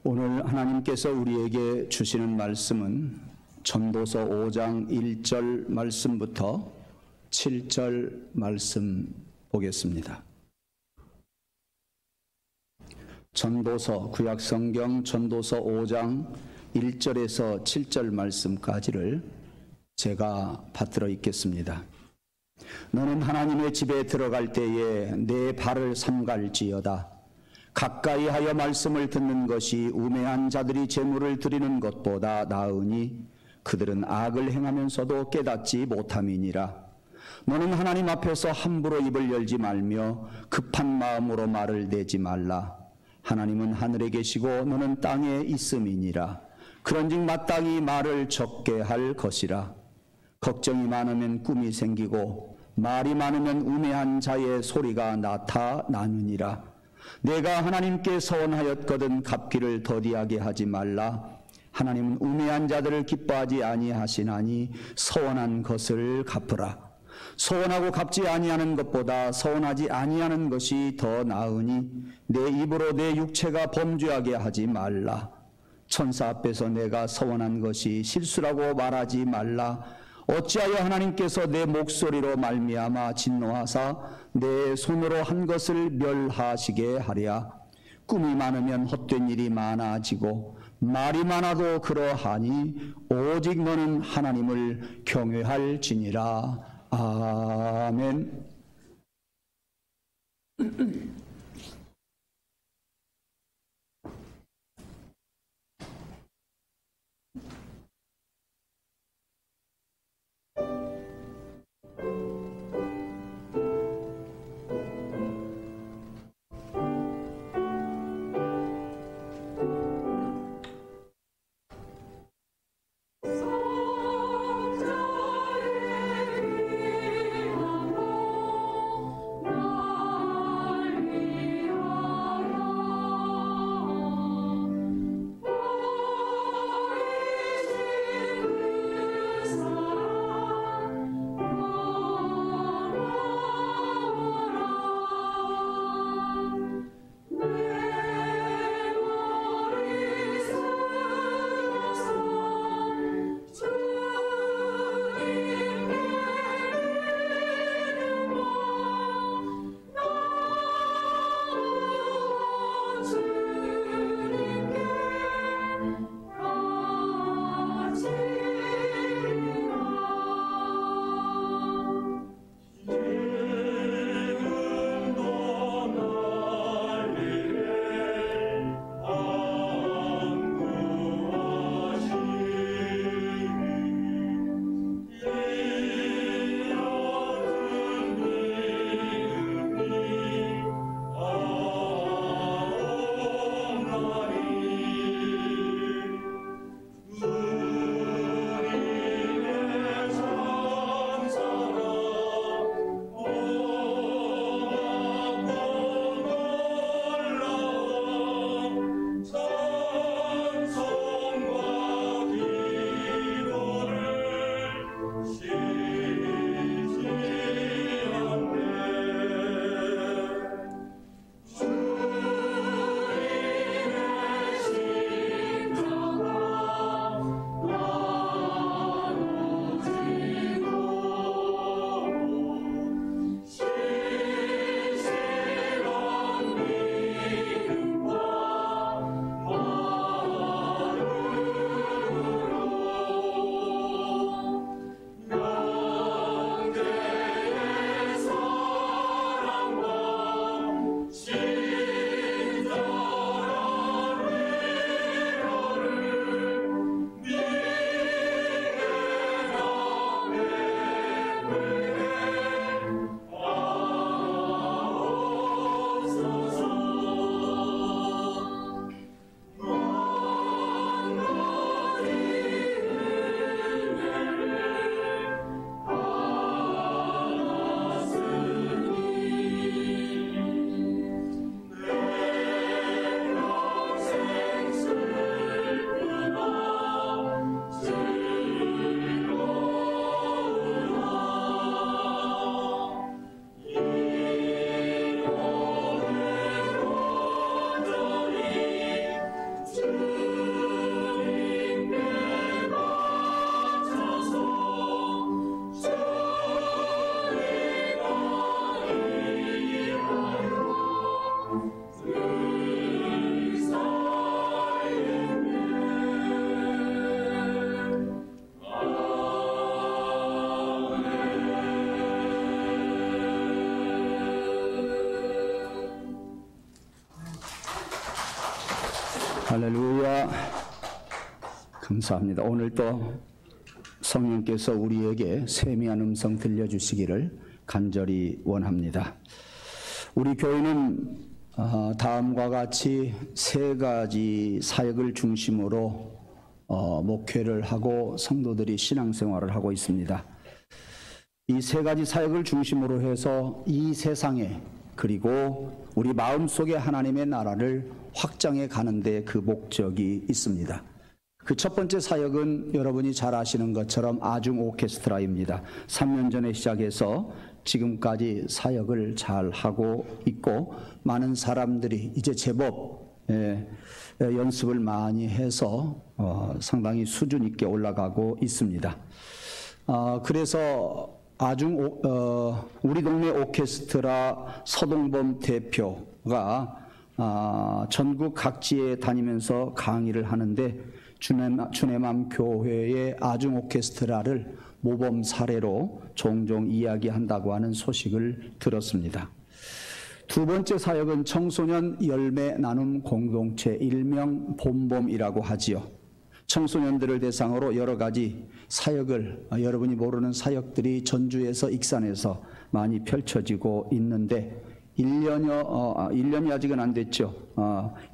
오늘 하나님께서 우리에게 주시는 말씀은 전도서 5장 1절 말씀부터 7절 말씀 보겠습니다. 전도서, 구약성경 전도서 5장 1절에서 7절 말씀까지를 제가 받들어 읽겠습니다. 너는 하나님의 집에 들어갈 때에 내 발을 삼갈지어다. 가까이 하여 말씀을 듣는 것이 우매한 자들이 제물을 드리는 것보다 나으니 그들은 악을 행하면서도 깨닫지 못함이니라. 너는 하나님 앞에서 함부로 입을 열지 말며 급한 마음으로 말을 내지 말라. 하나님은 하늘에 계시고 너는 땅에 있음이니라. 그런즉 마땅히 말을 적게 할 것이라. 걱정이 많으면 꿈이 생기고 말이 많으면 우매한 자의 소리가 나타나느니라. 내가 하나님께 서원하였거든 갚기를 더디하게 하지 말라. 하나님은 우매한 자들을 기뻐하지 아니하시나니 서원한 것을 갚으라. 서원하고 갚지 아니하는 것보다 서원하지 아니하는 것이 더 나으니 내 입으로 내 육체가 범죄하게 하지 말라. 천사 앞에서 내가 서원한 것이 실수라고 말하지 말라. 어찌하여 하나님께서 내 목소리로 말미암아 진노하사 내 손으로 한 것을 멸하시게 하랴. 꿈이 많으면 헛된 일이 많아지고 말이 많아도 그러하니 오직 너는 하나님을 경외할지니라. 아멘. 할렐루야. 감사합니다. 오늘도 성령께서 우리에게 세미한 음성 들려주시기를 간절히 원합니다. 우리 교회는 다음과 같이 세 가지 사역을 중심으로 목회를 하고 성도들이 신앙생활을 하고 있습니다. 이 세 가지 사역을 중심으로 해서 이 세상에 그리고 우리 마음속에 하나님의 나라를 확장해 가는데 그 목적이 있습니다. 그 첫 번째 사역은 여러분이 잘 아시는 것처럼 아중 오케스트라입니다. 3년 전에 시작해서 지금까지 사역을 잘 하고 있고 많은 사람들이 이제 제법 연습을 많이 해서 상당히 수준 있게 올라가고 있습니다. 그래서 우리 동네 오케스트라 서동범 대표가 전국 각지에 다니면서 강의를 하는데 주내맘 교회의 아중 오케스트라를 모범 사례로 종종 이야기한다고 하는 소식을 들었습니다. 두 번째 사역은 청소년 열매 나눔 공동체 일명 봄봄이라고 하지요. 청소년들을 대상으로 여러 가지 사역을 여러분이 모르는 사역들이 전주에서 익산에서 많이 펼쳐지고 있는데 1년이 아직은 안 됐죠.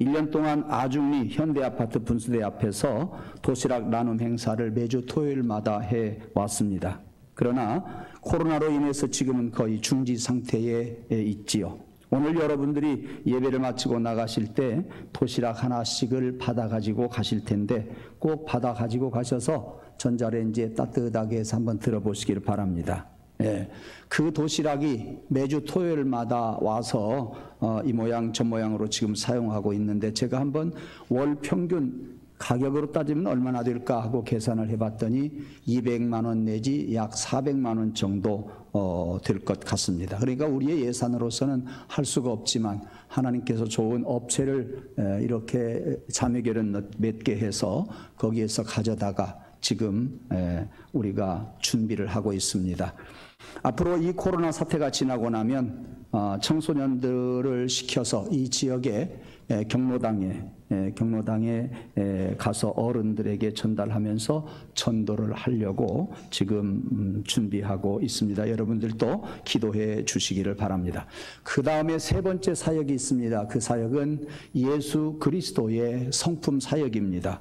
1년 동안 아중리 현대아파트 분수대 앞에서 도시락 나눔 행사를 매주 토요일마다 해왔습니다. 그러나 코로나로 인해서 지금은 거의 중지 상태에 있지요. 오늘 여러분들이 예배를 마치고 나가실 때 도시락 하나씩을 받아가지고 가실 텐데 꼭 받아가지고 가셔서 전자레인지에 따뜻하게 해서 한번 들어보시기를 바랍니다. 그 도시락이 매주 토요일마다 와서 이 모양 저 모양으로 지금 사용하고 있는데 제가 한번 월 평균 가격으로 따지면 얼마나 될까 하고 계산을 해봤더니 200만 원 내지 약 400만 원 정도 될 것 같습니다. 그러니까 우리의 예산으로서는 할 수가 없지만 하나님께서 좋은 업체를 이렇게 자매결연 몇 개 해서 거기에서 가져다가 지금 우리가 준비를 하고 있습니다. 앞으로 이 코로나 사태가 지나고 나면 청소년들을 시켜서 이 지역에 경로당에 가서 어른들에게 전달하면서 전도를 하려고 지금 준비하고 있습니다. 여러분들도 기도해 주시기를 바랍니다. 그 다음에 세 번째 사역이 있습니다. 그 사역은 예수 그리스도의 성품 사역입니다.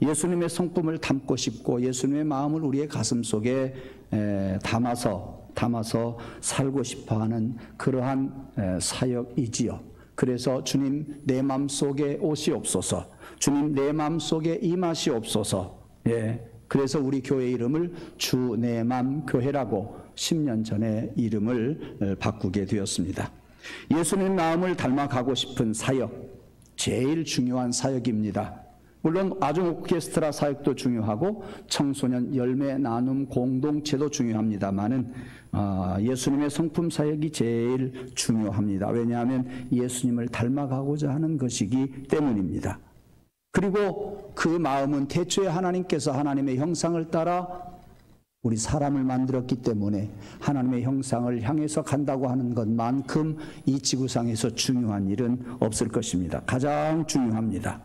예수님의 성품을 담고 싶고 예수님의 마음을 우리의 가슴 속에 담아서 살고 싶어하는 그러한 사역이지요. 그래서 주님 내 마음속에 오시옵소서, 주님 내 마음속에 임하시옵소서. 그래서 우리 교회 이름을 주 내 맘 교회라고 10년 전에 이름을 바꾸게 되었습니다. 예수님 마음을 닮아가고 싶은 사역, 제일 중요한 사역입니다. 물론 아중 오케스트라 사역도 중요하고 청소년 열매 나눔 공동체도 중요합니다만은 예수님의 성품 사역이 제일 중요합니다. 왜냐하면 예수님을 닮아가고자 하는 것이기 때문입니다. 그리고 그 마음은 태초에 하나님께서 하나님의 형상을 따라 우리 사람을 만들었기 때문에 하나님의 형상을 향해서 간다고 하는 것만큼 이 지구상에서 중요한 일은 없을 것입니다. 가장 중요합니다.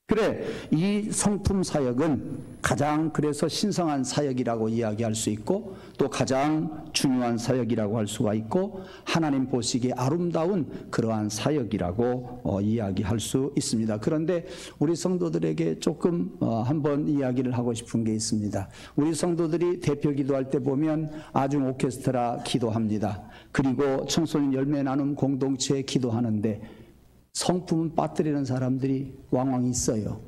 그래, 이 성품 사역은 가장 그래서 신성한 사역이라고 이야기할 수 있고 또 가장 중요한 사역이라고 할 수가 있고 하나님 보시기에 아름다운 그러한 사역이라고 이야기할 수 있습니다. 그런데 우리 성도들에게 조금 한번 이야기를 하고 싶은 게 있습니다. 우리 성도들이 대표 기도할 때 보면 아중 오케스트라 기도합니다. 그리고 청소년 열매 나눔 공동체 기도하는데 성품은 빠뜨리는 사람들이 왕왕 있어요.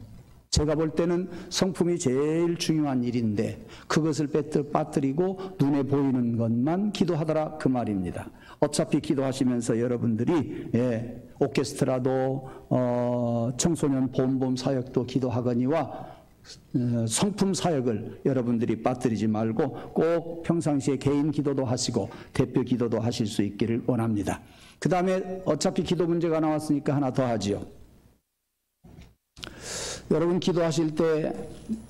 제가 볼 때는 성품이 제일 중요한 일인데 그것을 빠뜨리고 눈에 보이는 것만 기도하더라 그 말입니다. 어차피 기도하시면서 여러분들이 오케스트라도 청소년 봄봄 사역도 기도하거니와 성품 사역을 여러분들이 빠뜨리지 말고 꼭 평상시에 개인 기도도 하시고 대표 기도도 하실 수 있기를 원합니다. 그 다음에 어차피 기도 문제가 나왔으니까 하나 더 하지요. 여러분 기도하실 때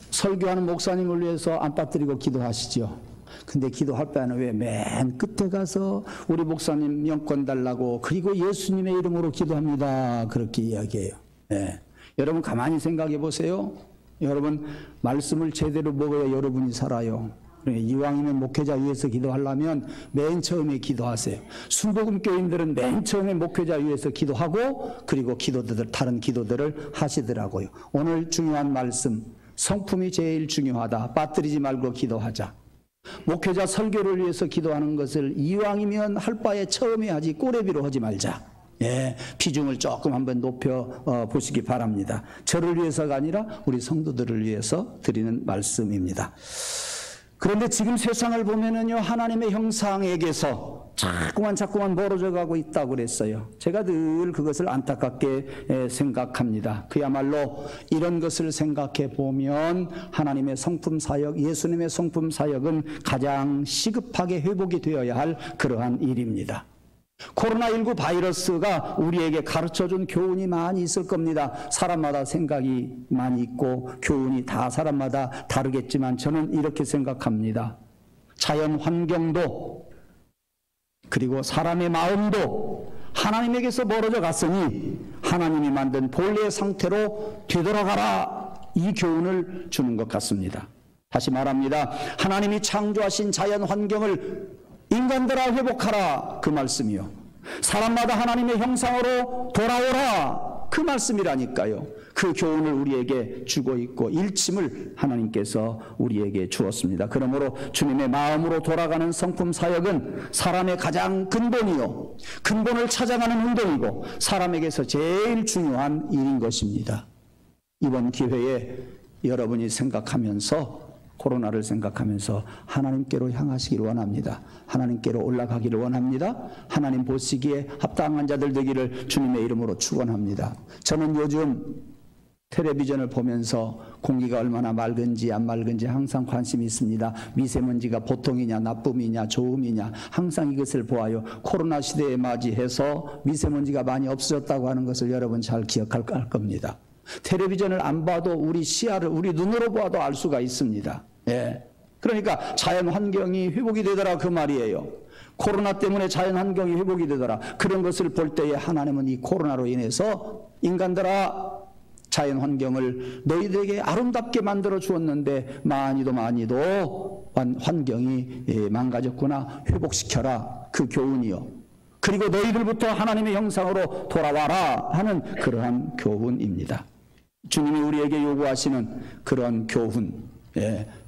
설교하는 목사님을 위해서 안 빠뜨리고 기도하시죠. 근데 기도할 때는 왜 맨 끝에 가서 우리 목사님 영권 달라고 그리고 예수님의 이름으로 기도합니다. 그렇게 이야기해요. 여러분 가만히 생각해 보세요. 여러분 말씀을 제대로 먹어야 여러분이 살아요. 이왕이면 목회자 위해서 기도하려면 맨 처음에 기도하세요. 순복음 교인들은 맨 처음에 목회자 위해서 기도하고 그리고 다른 기도들을 하시더라고요. 오늘 중요한 말씀, 성품이 제일 중요하다. 빠뜨리지 말고 기도하자. 목회자 설교를 위해서 기도하는 것을 이왕이면 할 바에 처음에 하지 꼬레비로 하지 말자. 비중을 조금 한번 높여 보시기 바랍니다. 저를 위해서가 아니라 우리 성도들을 위해서 드리는 말씀입니다. 그런데 지금 세상을 보면은요, 하나님의 형상에게서 자꾸만 멀어져 가고 있다고 그랬어요. 제가 늘 그것을 안타깝게 생각합니다. 그야말로 이런 것을 생각해 보면 하나님의 성품 사역, 예수님의 성품 사역은 가장 시급하게 회복이 되어야 할 그러한 일입니다. 코로나19 바이러스가 우리에게 가르쳐준 교훈이 많이 있을 겁니다. 사람마다 생각이 많이 있고 교훈이 다 사람마다 다르겠지만 저는 이렇게 생각합니다. 자연 환경도 그리고 사람의 마음도 하나님에게서 멀어져 갔으니 하나님이 만든 본래의 상태로 되돌아가라, 이 교훈을 주는 것 같습니다. 다시 말합니다. 하나님이 창조하신 자연 환경을 인간들아 회복하라, 그 말씀이요. 사람마다 하나님의 형상으로 돌아오라, 그 말씀이라니까요. 그 교훈을 우리에게 주고 있고 일침을 하나님께서 우리에게 주었습니다. 그러므로 주님의 마음으로 돌아가는 성품 사역은 사람의 가장 근본이요, 근본을 찾아가는 운동이고 사람에게서 제일 중요한 일인 것입니다. 이번 기회에 여러분이 생각하면서, 코로나를 생각하면서 하나님께로 향하시기를 원합니다. 하나님께로 올라가기를 원합니다. 하나님 보시기에 합당한 자들 되기를 주님의 이름으로 축원합니다. 저는 요즘 텔레비전을 보면서 공기가 얼마나 맑은지 안 맑은지 항상 관심이 있습니다. 미세먼지가 보통이냐 나쁨이냐 좋음이냐 항상 이것을 보아요. 코로나 시대에 맞이해서 미세먼지가 많이 없어졌다고 하는 것을 여러분 잘 기억할 겁니다. 텔레비전을 안 봐도 우리 시야를, 우리 눈으로 보아도 알 수가 있습니다. 그러니까 자연 환경이 회복이 되더라, 그 말이에요. 코로나 때문에 자연 환경이 회복이 되더라. 그런 것을 볼 때에 하나님은 이 코로나로 인해서 인간들아 자연 환경을 너희들에게 아름답게 만들어 주었는데 많이도 환경이 망가졌구나, 회복시켜라, 그 교훈이요. 그리고 너희들부터 하나님의 형상으로 돌아와라 하는 그러한 교훈입니다. 주님이 우리에게 요구하시는 그런 교훈,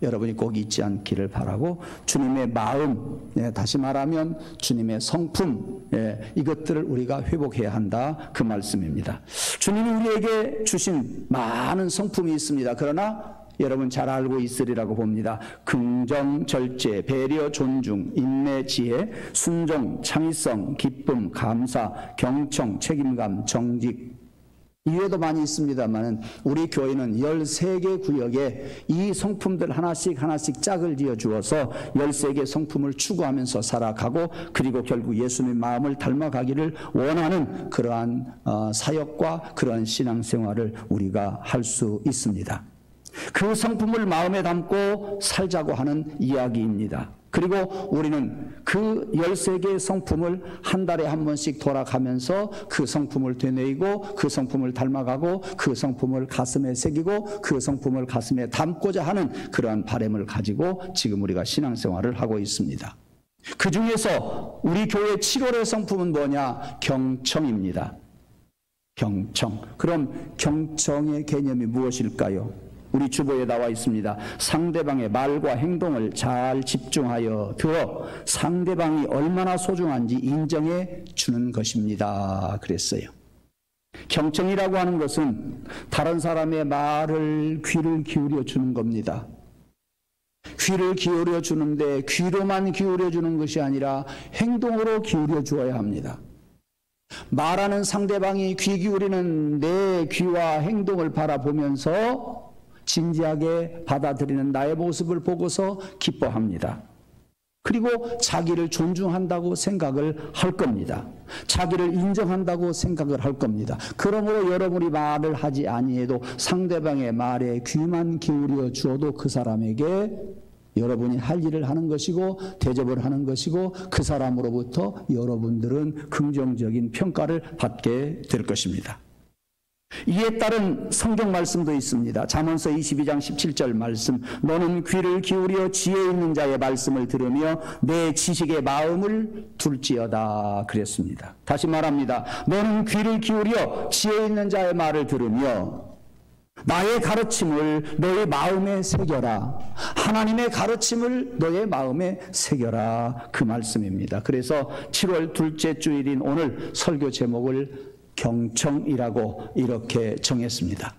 여러분이 꼭 잊지 않기를 바라고, 주님의 마음, 다시 말하면 주님의 성품, 이것들을 우리가 회복해야 한다, 그 말씀입니다. 주님이 우리에게 주신 많은 성품이 있습니다. 그러나 여러분 잘 알고 있으리라고 봅니다. 긍정, 절제, 배려, 존중, 인내, 지혜, 순종, 창의성, 기쁨, 감사, 경청, 책임감, 정직, 이외에도 많이 있습니다만 우리 교회는 13개 구역에 이 성품들 하나씩 짝을 지어 주어서 13개 성품을 추구하면서 살아가고, 그리고 결국 예수님의 마음을 닮아가기를 원하는 그러한 사역과 그러한 신앙생활을 우리가 할 수 있습니다. 그 성품을 마음에 담고 살자고 하는 이야기입니다. 그리고 우리는 그 13개의 성품을 한 달에 한 번씩 돌아가면서 그 성품을 되뇌이고 그 성품을 닮아가고 그 성품을 가슴에 새기고 그 성품을 가슴에 담고자 하는 그러한 바람을 가지고 지금 우리가 신앙생활을 하고 있습니다. 그 중에서 우리 교회 7월의 성품은 뭐냐? 경청입니다. 경청. 그럼 경청의 개념이 무엇일까요? 우리 주보에 나와 있습니다. 상대방의 말과 행동을 잘 집중하여 들어 상대방이 얼마나 소중한지 인정해 주는 것입니다, 그랬어요. 경청이라고 하는 것은 다른 사람의 말을 귀를 기울여 주는 겁니다. 귀를 기울여 주는데 귀로만 기울여 주는 것이 아니라 행동으로 기울여 주어야 합니다. 말하는 상대방이 귀 기울이는 내 귀와 행동을 바라보면서 진지하게 받아들이는 나의 모습을 보고서 기뻐합니다. 그리고 자기를 존중한다고 생각을 할 겁니다. 자기를 인정한다고 생각을 할 겁니다. 그러므로 여러분이 말을 하지 아니해도 상대방의 말에 귀만 기울여 주어도 그 사람에게 여러분이 할 일을 하는 것이고 대접을 하는 것이고 그 사람으로부터 여러분들은 긍정적인 평가를 받게 될 것입니다. 이에 따른 성경 말씀도 있습니다. 잠언서 22장 17절 말씀, 너는 귀를 기울여 지혜 있는 자의 말씀을 들으며 내 지식의 마음을 둘지어다 그랬습니다. 다시 말합니다. 너는 귀를 기울여 지혜 있는 자의 말을 들으며 나의 가르침을 너의 마음에 새겨라. 하나님의 가르침을 너의 마음에 새겨라. 그 말씀입니다. 그래서 7월 둘째 주일인 오늘 설교 제목을 경청이라고 이렇게 정했습니다.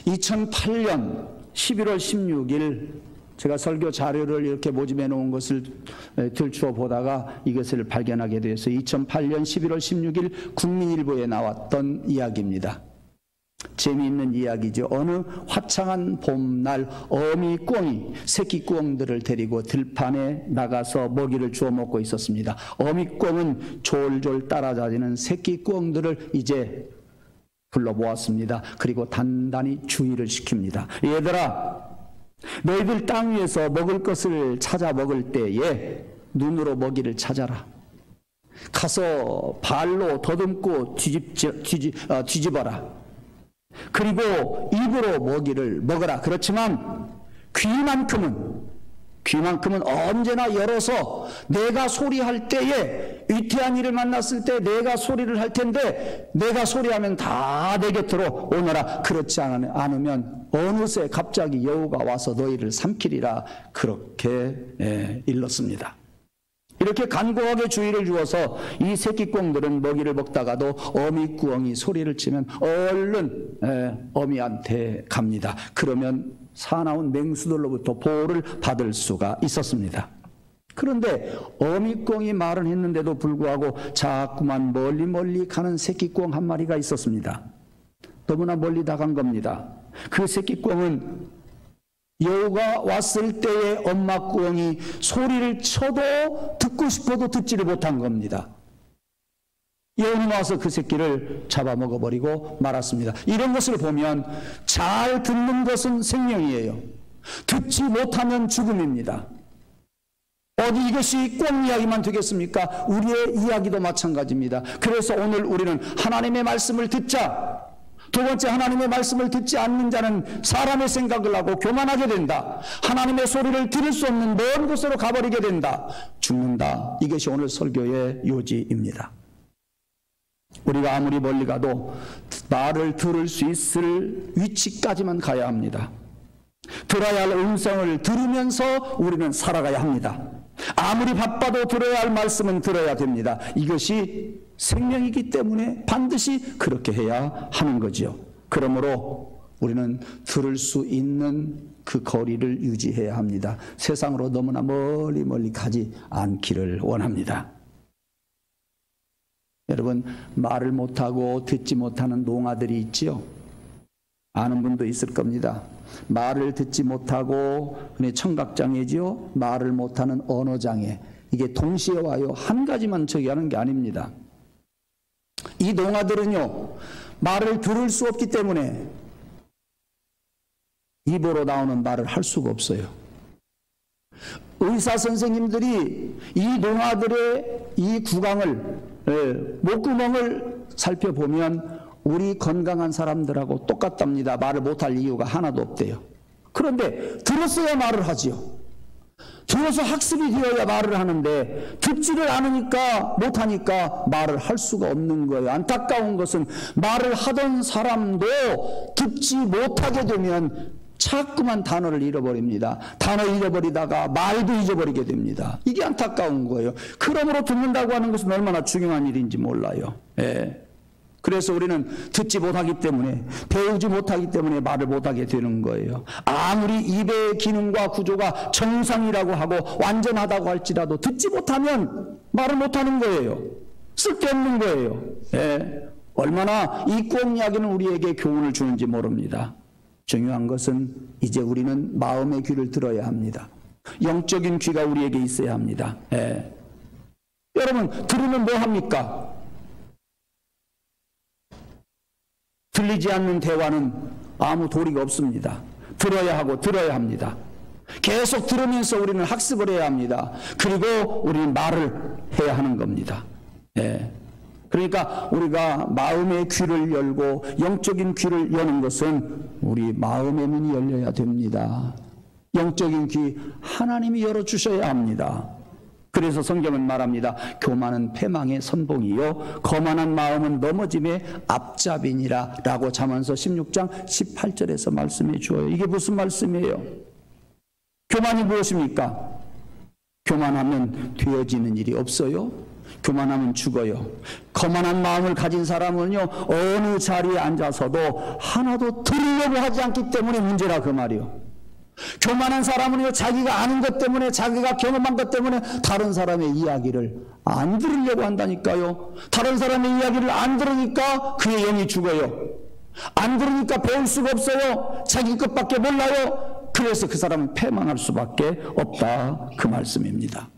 2008년 11월 16일 제가 설교 자료를 이렇게 모집해 놓은 것을 들추어 보다가 이것을 발견하게 되어서 2008년 11월 16일 국민일보에 나왔던 이야기입니다. 재미있는 이야기죠. 어느 화창한 봄날 어미꿩이 새끼꿩들을 데리고 들판에 나가서 먹이를 주워 먹고 있었습니다. 어미꿩은 졸졸 따라다니는 새끼꿩들을 이제 불러 모았습니다. 그리고 단단히 주의를 시킵니다. 얘들아, 너희들 땅 위에서 먹을 것을 찾아 먹을 때에 눈으로 먹이를 찾아라. 가서 발로 더듬고 뒤집어라. 그리고 입으로 먹이를 먹어라. 그렇지만 귀만큼은 언제나 열어서 내가 소리할 때에 위태한 일을 만났을 때 내가 소리를 할 텐데 내가 소리하면 다 내 곁으로 오너라. 그렇지 않으면 어느새 갑자기 여호가 와서 너희를 삼키리라. 그렇게 일렀습니다. 이렇게 간곡하게 주의를 주어서 이 새끼꿩들은 먹이를 먹다가도 어미꿩이 소리를 치면 얼른 어미한테 갑니다. 그러면 사나운 맹수들로부터 보호를 받을 수가 있었습니다. 그런데 어미꿩이 말은 했는데도 불구하고 자꾸만 멀리 가는 새끼꿩 한 마리가 있었습니다. 너무나 멀리 나간 겁니다. 그 새끼꿩은 여호가 왔을 때에 엄마 꿩이 소리를 쳐도 듣고 싶어도 듣지를 못한 겁니다. 여호는 와서 그 새끼를 잡아먹어버리고 말았습니다. 이런 것을 보면 잘 듣는 것은 생명이에요. 듣지 못하면 죽음입니다. 어디 이것이 꿩 이야기만 되겠습니까? 우리의 이야기도 마찬가지입니다. 그래서 오늘 우리는 하나님의 말씀을 듣자. 두 번째, 하나님의 말씀을 듣지 않는 자는 사람의 생각을 하고 교만하게 된다. 하나님의 소리를 들을 수 없는 먼 곳으로 가버리게 된다. 죽는다. 이것이 오늘 설교의 요지입니다. 우리가 아무리 멀리 가도 말을 들을 수 있을 위치까지만 가야 합니다. 들어야 할 음성을 들으면서 우리는 살아가야 합니다. 아무리 바빠도 들어야 할 말씀은 들어야 됩니다. 이것이 생명이기 때문에 반드시 그렇게 해야 하는 거지요. 그러므로 우리는 들을 수 있는 그 거리를 유지해야 합니다. 세상으로 너무나 멀리 가지 않기를 원합니다. 여러분, 말을 못하고 듣지 못하는 농아들이 있지요. 아는 분도 있을 겁니다. 말을 듣지 못하고 청각장애지요. 말을 못하는 언어장애. 이게 동시에 와요. 한 가지만 저기 하는 게 아닙니다. 이 농아들은요, 말을 들을 수 없기 때문에 입으로 나오는 말을 할 수가 없어요. 의사 선생님들이 이 농아들의 이 구강을, 목구멍을 살펴보면 우리 건강한 사람들하고 똑같답니다. 말을 못할 이유가 하나도 없대요. 그런데 들었어야 말을 하지요. 들어서 학습이 되어야 말을 하는데 듣지를 않으니까 못하니까 말을 할 수가 없는 거예요. 안타까운 것은 말을 하던 사람도 듣지 못하게 되면 자꾸만 단어를 잃어버립니다. 단어 잃어버리다가 말도 잊어버리게 됩니다. 이게 안타까운 거예요. 그러므로 듣는다고 하는 것은 얼마나 중요한 일인지 몰라요. 그래서 우리는 듣지 못하기 때문에, 배우지 못하기 때문에 말을 못하게 되는 거예요. 아무리 입의 기능과 구조가 정상이라고 하고 완전하다고 할지라도 듣지 못하면 말을 못하는 거예요. 쓸데없는 거예요. 얼마나 이 꿩 이야기는 우리에게 교훈을 주는지 모릅니다. 중요한 것은 이제 우리는 마음의 귀를 들어야 합니다. 영적인 귀가 우리에게 있어야 합니다. 여러분, 들으면 뭐 합니까? 들리지 않는 대화는 아무 도리가 없습니다. 들어야 하고 들어야 합니다. 계속 들으면서 우리는 학습을 해야 합니다. 그리고 우리는 말을 해야 하는 겁니다. 그러니까 우리가 마음의 귀를 열고 영적인 귀를 여는 것은 우리 마음의 문이 열려야 됩니다. 영적인 귀 하나님이 열어주셔야 합니다. 그래서 성경은 말합니다. 교만은 패망의 선봉이요 거만한 마음은 넘어짐의 앞잡이니라 라고 잠언서 16장 18절에서 말씀해 주어요. 이게 무슨 말씀이에요? 교만이 무엇입니까? 교만하면 되어지는 일이 없어요. 교만하면 죽어요. 거만한 마음을 가진 사람은요 어느 자리에 앉아서도 하나도 들으려고 하지 않기 때문에 문제라 그 말이요. 교만한 사람은요 자기가 아는 것 때문에 자기가 경험한 것 때문에 다른 사람의 이야기를 안 들으려고 한다니까요. 다른 사람의 이야기를 안 들으니까 그의 영이 죽어요. 안 들으니까 배울 수가 없어요. 자기 것밖에 몰라요. 그래서 그 사람은 패망할 수밖에 없다 그 말씀입니다.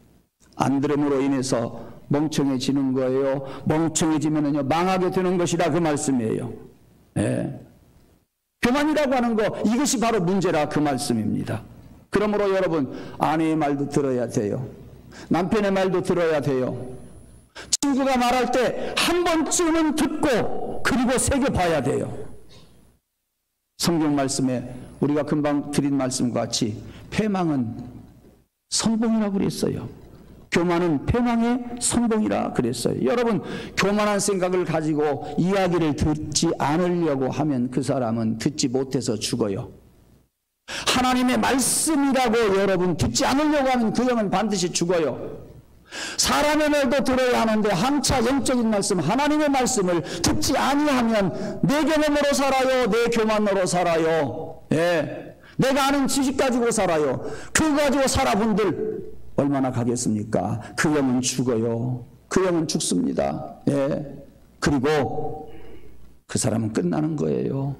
안 들음으로 인해서 멍청해지는 거예요. 멍청해지면은요 망하게 되는 것이라 그 말씀이에요. 예. 교만이라고 하는 거 이것이 바로 문제라 그 말씀입니다. 그러므로 여러분 아내의 말도 들어야 돼요. 남편의 말도 들어야 돼요. 친구가 말할 때 한 번쯤은 듣고 그리고 새겨봐야 돼요. 성경 말씀에 우리가 금방 드린 말씀과 같이 패망은 선봉이라고 그랬어요. 교만은 패망의 선봉이라 그랬어요. 여러분 교만한 생각을 가지고 이야기를 듣지 않으려고 하면 그 사람은 듣지 못해서 죽어요. 하나님의 말씀이라고 여러분 듣지 않으려고 하면 그 영은 반드시 죽어요. 사람의 말도 들어야 하는데 한차 영적인 말씀 하나님의 말씀을 듣지 아니하면 내 경험으로 살아요. 내 교만으로 살아요. 예. 내가 아는 지식 가지고 살아요. 그거 가지고 살아본들 얼마나 가겠습니까? 그 영은 죽어요. 그 영은 죽습니다. 예. 그리고 그 사람은 끝나는 거예요.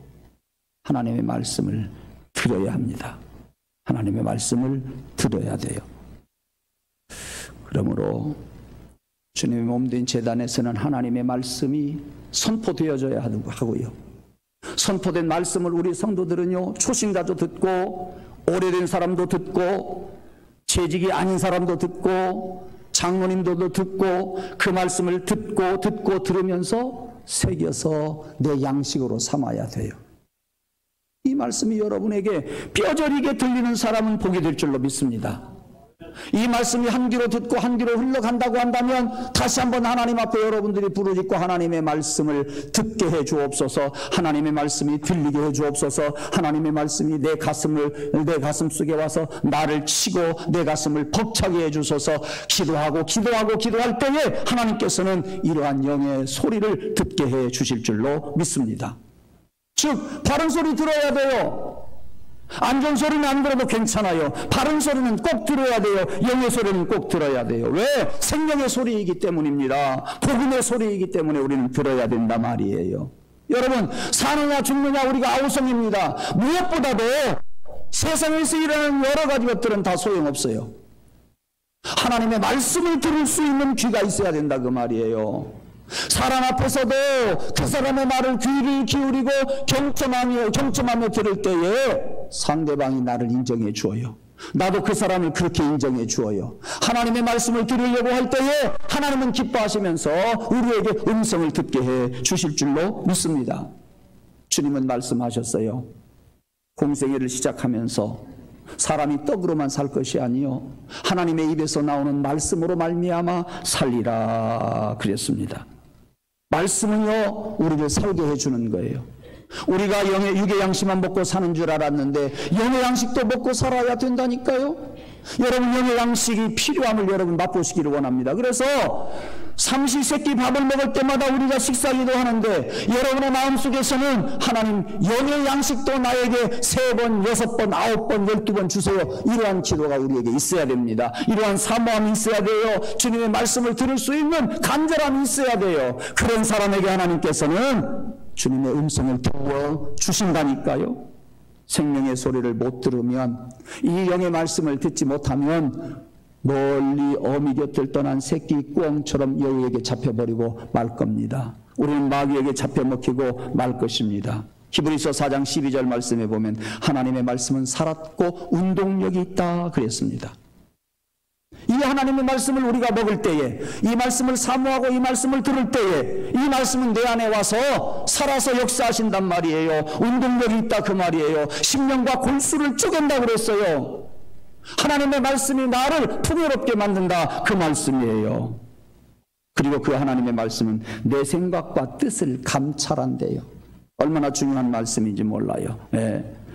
하나님의 말씀을 들어야 합니다. 하나님의 말씀을 들어야 돼요. 그러므로 주님의 몸된 제단에서는 하나님의 말씀이 선포되어져야 하고요. 선포된 말씀을 우리 성도들은요 초신자도 듣고 오래된 사람도 듣고 재직이 아닌 사람도 듣고 장로님들도 듣고 그 말씀을 듣고 들으면서 새겨서 내 양식으로 삼아야 돼요. 이 말씀이 여러분에게 뼈저리게 들리는 사람은 복이 될 줄로 믿습니다. 이 말씀이 한 귀로 듣고 한 귀로 흘러간다고 한다면 다시 한번 하나님 앞에 여러분들이 부르짖고 하나님의 말씀을 듣게 해 주옵소서. 하나님의 말씀이 들리게 해 주옵소서. 하나님의 말씀이 내 가슴 속에 와서 나를 치고 내 가슴을 벅차게 해 주소서. 기도할 때에 하나님께서는 이러한 영의 소리를 듣게 해 주실 줄로 믿습니다. 즉 바른 소리 들어야 돼요. 안 좋은 소리는 안 들어도 괜찮아요. 바른 소리는 꼭 들어야 돼요. 영의 소리는 꼭 들어야 돼요. 왜? 생명의 소리이기 때문입니다. 복음의 소리이기 때문에 우리는 들어야 된다 말이에요. 여러분 사느냐 죽느냐 우리가 아우성입니다. 무엇보다도 세상에서 일어나는 여러 가지 것들은 다 소용없어요. 하나님의 말씀을 들을 수 있는 귀가 있어야 된다 그 말이에요. 사람 앞에서도 그 사람의 말을 귀를 기울이고 경청하며 들을 때에 상대방이 나를 인정해 주어요. 나도 그 사람을 그렇게 인정해 주어요. 하나님의 말씀을 들으려고 할 때에 하나님은 기뻐하시면서 우리에게 음성을 듣게 해 주실 줄로 믿습니다. 주님은 말씀하셨어요. 공생애를 시작하면서 사람이 떡으로만 살 것이 아니요 하나님의 입에서 나오는 말씀으로 말미암아 살리라 그랬습니다. 말씀은요 우리를 살게 해주는 거예요. 우리가 육의 양식만 먹고 사는 줄 알았는데 영의 양식도 먹고 살아야 된다니까요. 여러분 영의 양식이 필요함을 여러분 맛보시기를 원합니다. 그래서 삼시세끼 밥을 먹을 때마다 우리가 식사기도 하는데 여러분의 마음속에서는 하나님 영의 양식도 나에게 3번, 6번, 9번, 12번 주세요. 이러한 기도가 우리에게 있어야 됩니다. 이러한 사모함이 있어야 돼요. 주님의 말씀을 들을 수 있는 간절함이 있어야 돼요. 그런 사람에게 하나님께서는 주님의 음성을 들려주신다니까요. 생명의 소리를 못 들으면 이 영의 말씀을 듣지 못하면 멀리 어미 곁을 떠난 새끼 꿩처럼 여우에게 잡혀버리고 말 겁니다. 우리는 마귀에게 잡혀먹히고 말 것입니다. 히브리서 4장 12절 말씀에 보면 하나님의 말씀은 살았고 운동력이 있다 그랬습니다. 이 하나님의 말씀을 우리가 먹을 때에, 이 말씀을 사모하고 이 말씀을 들을 때에 이 말씀은 내 안에 와서 살아서 역사하신단 말이에요. 운동력이 있다 그 말이에요. 심령과 골수를 쪼갠다 그랬어요. 하나님의 말씀이 나를 풍요롭게 만든다 그 말씀이에요. 그리고 그 하나님의 말씀은 내 생각과 뜻을 감찰한대요. 얼마나 중요한 말씀인지 몰라요.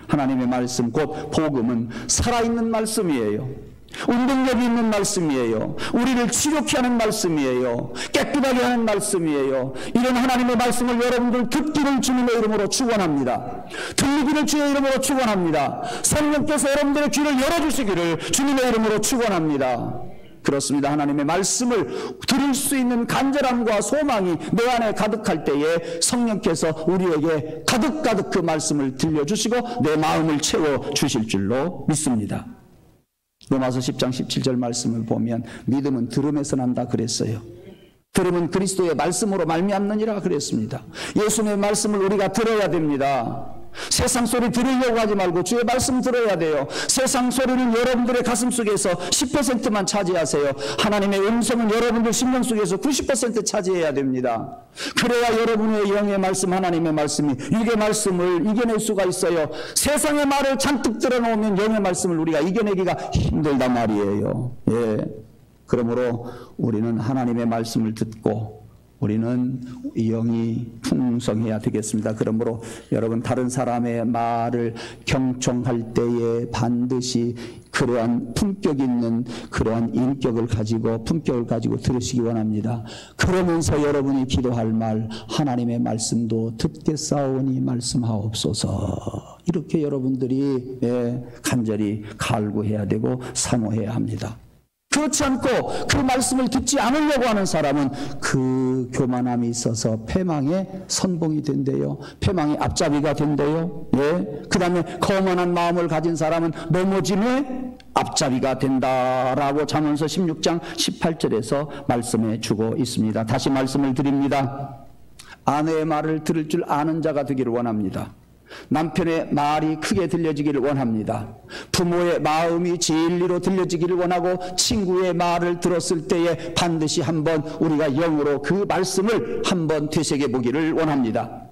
하나님의 말씀 곧 복음은 살아있는 말씀이에요. 운동력이 있는 말씀이에요. 우리를 치료케 하는 말씀이에요. 깨끗하게 하는 말씀이에요. 이런 하나님의 말씀을 여러분들 듣기를 주님의 이름으로 축원합니다. 들리기를 주의 이름으로 축원합니다. 성령께서 여러분들의 귀를 열어주시기를 주님의 이름으로 축원합니다. 그렇습니다. 하나님의 말씀을 들을 수 있는 간절함과 소망이 내 안에 가득할 때에 성령께서 우리에게 가득가득 그 말씀을 들려주시고 내 마음을 채워주실 줄로 믿습니다. 로마서 10장 17절 말씀을 보면 믿음은 들음에서 난다 그랬어요. 들음은 그리스도의 말씀으로 말미암느니라 그랬습니다. 예수님의 말씀을 우리가 들어야 됩니다. 세상 소리 들으려고 하지 말고 주의 말씀 들어야 돼요. 세상 소리는 여러분들의 가슴 속에서 10%만 차지하세요. 하나님의 음성은 여러분들 심령 속에서 90% 차지해야 됩니다. 그래야 여러분의 영의 말씀, 하나님의 말씀이 육의 말씀을 이겨낼 수가 있어요. 세상의 말을 잔뜩 들어놓으면 영의 말씀을 우리가 이겨내기가 힘들단 말이에요. 그러므로 우리는 하나님의 말씀을 듣고 우리는 영이 풍성해야 되겠습니다. 그러므로 여러분 다른 사람의 말을 경청할 때에 반드시 그러한 품격 있는 그러한 인격을 가지고 품격을 가지고 들으시기 원합니다. 그러면서 여러분이 기도할 말 하나님의 말씀도 듣겠사오니 말씀하옵소서. 이렇게 여러분들이 간절히 갈구해야 되고 사모해야 합니다. 그렇지 않고 그 말씀을 듣지 않으려고 하는 사람은 그 교만함이 있어서 패망의 선봉이 된대요. 패망의 앞잡이가 된대요. 그 다음에 거만한 마음을 가진 사람은 넘어짐의 앞잡이가 된다라고 잠언서 16장 18절에서 말씀해 주고 있습니다. 다시 말씀을 드립니다. 아내의 말을 들을 줄 아는 자가 되기를 원합니다. 남편의 말이 크게 들려지기를 원합니다. 부모의 마음이 진리로 들려지기를 원하고 친구의 말을 들었을 때에 반드시 한번 우리가 영으로 그 말씀을 한번 되새겨 보기를 원합니다.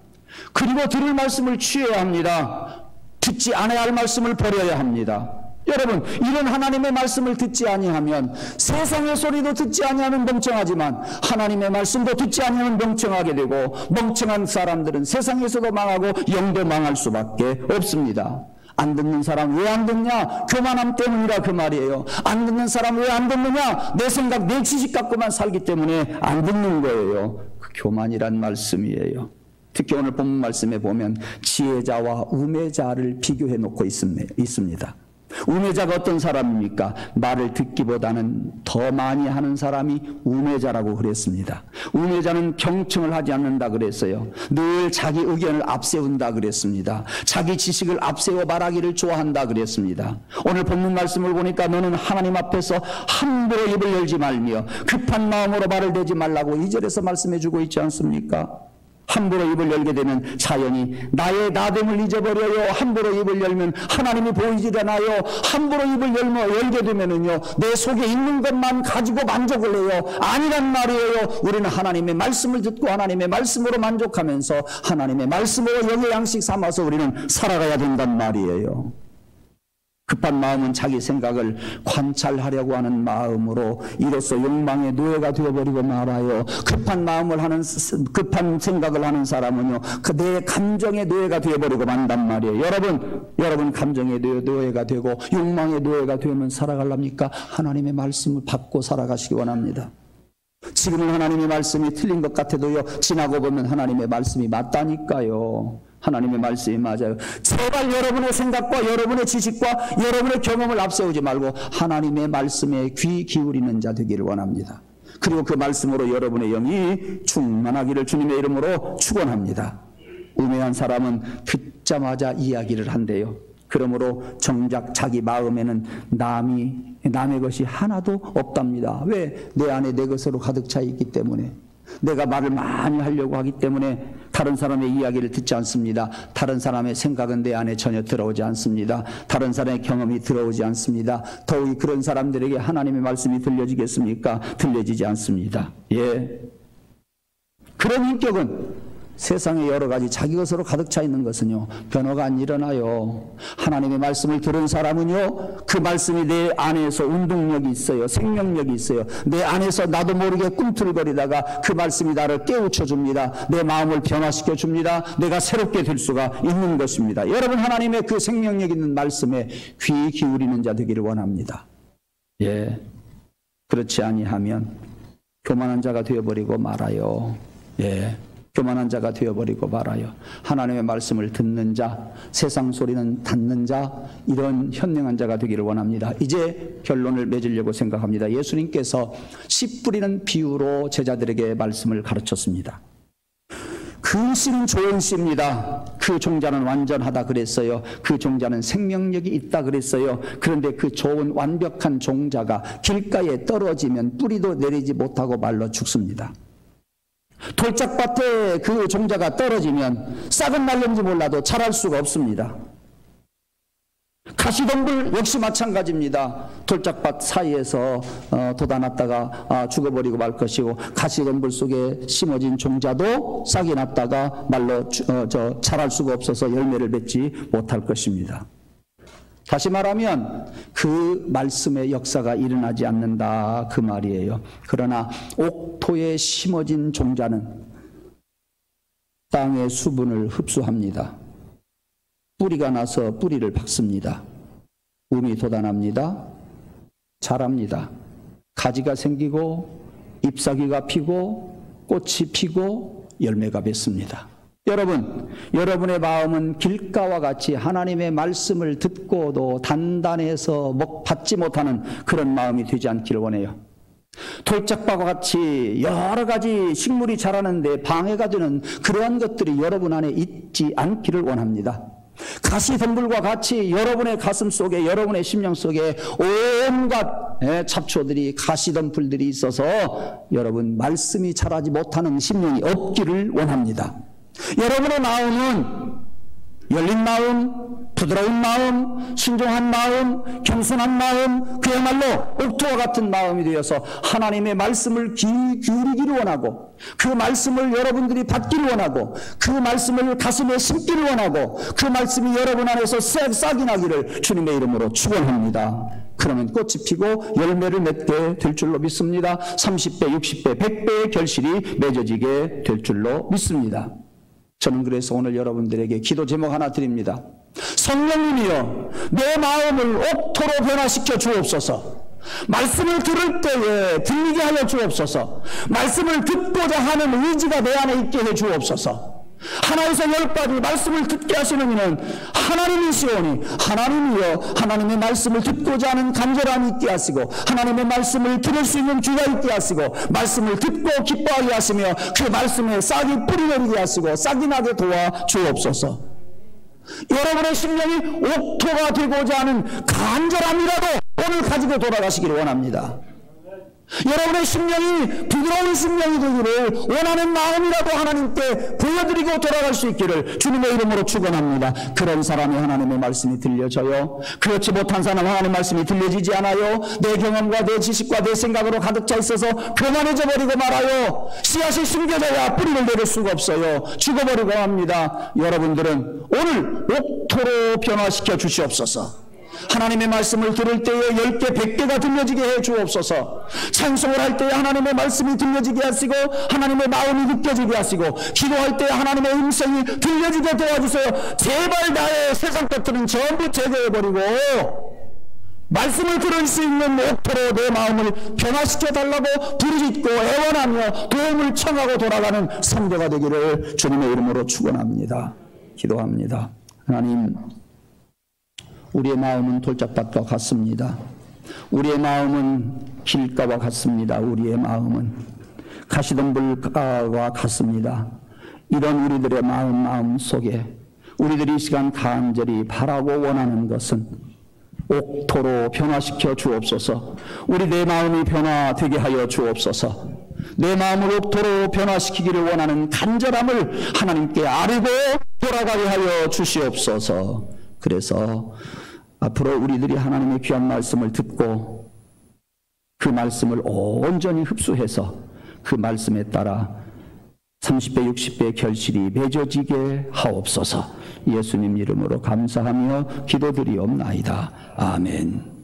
그리고 들을 말씀을 취해야 합니다. 듣지 않아야 할 말씀을 버려야 합니다. 여러분, 이런 하나님의 말씀을 듣지 아니하면 세상의 소리도 듣지 아니하면 멍청하지만 하나님의 말씀도 듣지 아니하면 멍청하게 되고 멍청한 사람들은 세상에서도 망하고 영도 망할 수밖에 없습니다. 안 듣는 사람 왜 안 듣냐? 교만함 때문이라 그 말이에요. 안 듣는 사람 왜 안 듣느냐? 내 생각, 내 지식 갖고만 살기 때문에 안 듣는 거예요. 그 교만이란 말씀이에요. 특히 오늘 본문 말씀에 보면 지혜자와 우매자를 비교해 놓고 있습니다. 우매자가 어떤 사람입니까? 말을 듣기보다는 더 많이 하는 사람이 우매자라고 그랬습니다. 우매자는 경청을 하지 않는다 그랬어요. 늘 자기 의견을 앞세운다 그랬습니다. 자기 지식을 앞세워 말하기를 좋아한다 그랬습니다. 오늘 본문 말씀을 보니까 너는 하나님 앞에서 함부로 입을 열지 말며 급한 마음으로 말을 대지 말라고 2절에서 말씀해 주고 있지 않습니까? 함부로 입을 열게 되면 자연히 나의 나됨을 잊어버려요. 함부로 입을 열면 하나님이 보이질 않아요. 함부로 입을 열게 되면은요, 내 속에 있는 것만 가지고 만족을 해요. 아니란 말이에요. 우리는 하나님의 말씀을 듣고 하나님의 말씀으로 만족하면서 하나님의 말씀으로 영의 양식 삼아서 우리는 살아가야 된단 말이에요. 급한 마음은 자기 생각을 관찰하려고 하는 마음으로 이로써 욕망의 노예가 되어버리고 말아요. 급한 급한 생각을 하는 사람은요, 내 감정의 노예가 되어버리고 만단 말이에요. 여러분 감정의 노예가 되고 욕망의 노예가 되면 살아가렵니까? 하나님의 말씀을 받고 살아가시기 원합니다. 지금은 하나님의 말씀이 틀린 것 같아도요, 지나고 보면 하나님의 말씀이 맞다니까요. 하나님의 말씀이 맞아요. 제발 여러분의 생각과 여러분의 지식과 여러분의 경험을 앞세우지 말고 하나님의 말씀에 귀 기울이는 자 되기를 원합니다. 그리고 그 말씀으로 여러분의 영이 충만하기를 주님의 이름으로 축원합니다. 우매한 사람은 듣자마자 이야기를 한대요. 그러므로 정작 자기 마음에는 남의 것이 하나도 없답니다. 왜? 내 안에 내 것으로 가득 차 있기 때문에, 내가 말을 많이 하려고 하기 때문에 다른 사람의 이야기를 듣지 않습니다. 다른 사람의 생각은 내 안에 전혀 들어오지 않습니다. 다른 사람의 경험이 들어오지 않습니다. 더욱이 그런 사람들에게 하나님의 말씀이 들려지겠습니까? 들려지지 않습니다. 예. 그런 인격은 세상에 여러 가지 자기 것으로 가득 차 있는 것은요, 변화가 안 일어나요. 하나님의 말씀을 들은 사람은요, 그 말씀이 내 안에서 운동력이 있어요. 생명력이 있어요. 내 안에서 나도 모르게 꿈틀거리다가 그 말씀이 나를 깨우쳐 줍니다. 내 마음을 변화시켜 줍니다. 내가 새롭게 될 수가 있는 것입니다. 여러분, 하나님의 그 생명력 있는 말씀에 귀 기울이는 자 되기를 원합니다. 예. 그렇지 아니하면 교만한 자가 되어버리고 말아요. 예. 교만한 자가 되어버리고 말아요. 하나님의 말씀을 듣는 자, 세상 소리는 닫는 자, 이런 현명한 자가 되기를 원합니다. 이제 결론을 맺으려고 생각합니다. 예수님께서 씨 뿌리는 비유로 제자들에게 말씀을 가르쳤습니다. 그 씨는 좋은 씨입니다. 그 종자는 완전하다 그랬어요. 그 종자는 생명력이 있다 그랬어요. 그런데 그 좋은 완벽한 종자가 길가에 떨어지면 뿌리도 내리지 못하고 말라 죽습니다. 돌짝밭에 그 종자가 떨어지면 싹은 날는지 몰라도 자랄 수가 없습니다. 가시덤불 역시 마찬가지입니다. 돌짝밭 사이에서 돋아났다가 죽어버리고 말 것이고, 가시덤불 속에 심어진 종자도 싹이 났다가 말로 자랄 수가 없어서 열매를 맺지 못할 것입니다. 다시 말하면 그 말씀의 역사가 일어나지 않는다, 그 말이에요. 그러나 옥토에 심어진 종자는 땅의 수분을 흡수합니다. 뿌리가 나서 뿌리를 박습니다. 움이 돋아납니다. 자랍니다. 가지가 생기고 잎사귀가 피고 꽃이 피고 열매가 맺습니다. 여러분, 여러분의 마음은 길가와 같이 하나님의 말씀을 듣고도 단단해서 받지 못하는 그런 마음이 되지 않기를 원해요. 돌짝밭과 같이 여러 가지 식물이 자라는데 방해가 되는 그러한 것들이 여러분 안에 있지 않기를 원합니다. 가시덤불과 같이 여러분의 가슴 속에, 여러분의 심령 속에 온갖 잡초들이, 가시덤불들이 있어서 여러분 말씀이 자라지 못하는 심령이 없기를 원합니다. 여러분의 마음은 열린 마음, 부드러운 마음, 순종한 마음, 겸손한 마음, 그야말로 옥토와 같은 마음이 되어서 하나님의 말씀을 기울이기를 원하고, 그 말씀을 여러분들이 받기를 원하고, 그 말씀을 가슴에 심기를 원하고, 그 말씀이 여러분 안에서 싹이 나기를 주님의 이름으로 축원합니다. 그러면 꽃이 피고 열매를 맺게 될 줄로 믿습니다. 30배, 60배, 100배의 결실이 맺어지게 될 줄로 믿습니다. 저는 그래서 오늘 여러분들에게 기도 제목 하나 드립니다. 성령님이여, 내 마음을 옥토로 변화시켜 주옵소서. 말씀을 들을 때에 들리게 하여 주옵소서. 말씀을 듣고자 하는 의지가 내 안에 있게 해 주옵소서. 하나에서 10가지 말씀을 듣게 하시는 이는 하나님이시오니, 하나님이여, 하나님의 말씀을 듣고자 하는 간절함이 있게 하시고, 하나님의 말씀을 들을 수 있는 귀가 있게 하시고, 말씀을 듣고 기뻐하게 하시며, 그 말씀에 싹이 뿌리내리게 하시고 싹이 나게 도와 주옵소서. 여러분의 심령이 옥토가 되고자 하는 간절함이라도 오늘 가지고 돌아가시기를 원합니다. 여러분의 심령이 부드러운 심령이 되기를 원하는 마음이라도 하나님께 보여드리고 돌아갈 수 있기를 주님의 이름으로 축원합니다. 그런 사람이 하나님의 말씀이 들려져요. 그렇지 못한 사람은 하나님의 말씀이 들려지지 않아요. 내 경험과 내 지식과 내 생각으로 가득 차 있어서 교만해져 버리고 말아요. 씨앗이 숨겨져야 뿌리를 내릴 수가 없어요. 죽어버리고 합니다. 여러분들은 오늘 옥토로 변화시켜 주시옵소서. 하나님의 말씀을 들을 때에 10개, 100개가 들려지게 해 주옵소서. 찬송을 할 때에 하나님의 말씀이 들려지게 하시고, 하나님의 마음이 느껴지게 하시고, 기도할 때에 하나님의 음성이 들려지게 도와주세요. 제발 나의 세상 것들은 전부 제거해버리고 말씀을 들을 수 있는 옥토로 내 마음을 변화시켜 달라고 부르짖고 애원하며 도움을 청하고 돌아가는 성도가 되기를 주님의 이름으로 축원합니다. 기도합니다. 하나님, 우리의 마음은 돌짝밭과 같습니다. 우리의 마음은 길가와 같습니다. 우리의 마음은 가시덤불과 같습니다. 이런 우리들의 마음 속에 우리들이 이 시간 간절히 바라고 원하는 것은 옥토로 변화시켜 주옵소서. 우리 내 마음이 변화되게 하여 주옵소서. 내 마음을 옥토로 변화시키기를 원하는 간절함을 하나님께 아뢰고 돌아가게 하여 주시옵소서. 그래서 앞으로 우리들이 하나님의 귀한 말씀을 듣고 그 말씀을 온전히 흡수해서 그 말씀에 따라 30배 60배의 결실이 맺어지게 하옵소서. 예수님 이름으로 감사하며 기도드리옵나이다. 아멘.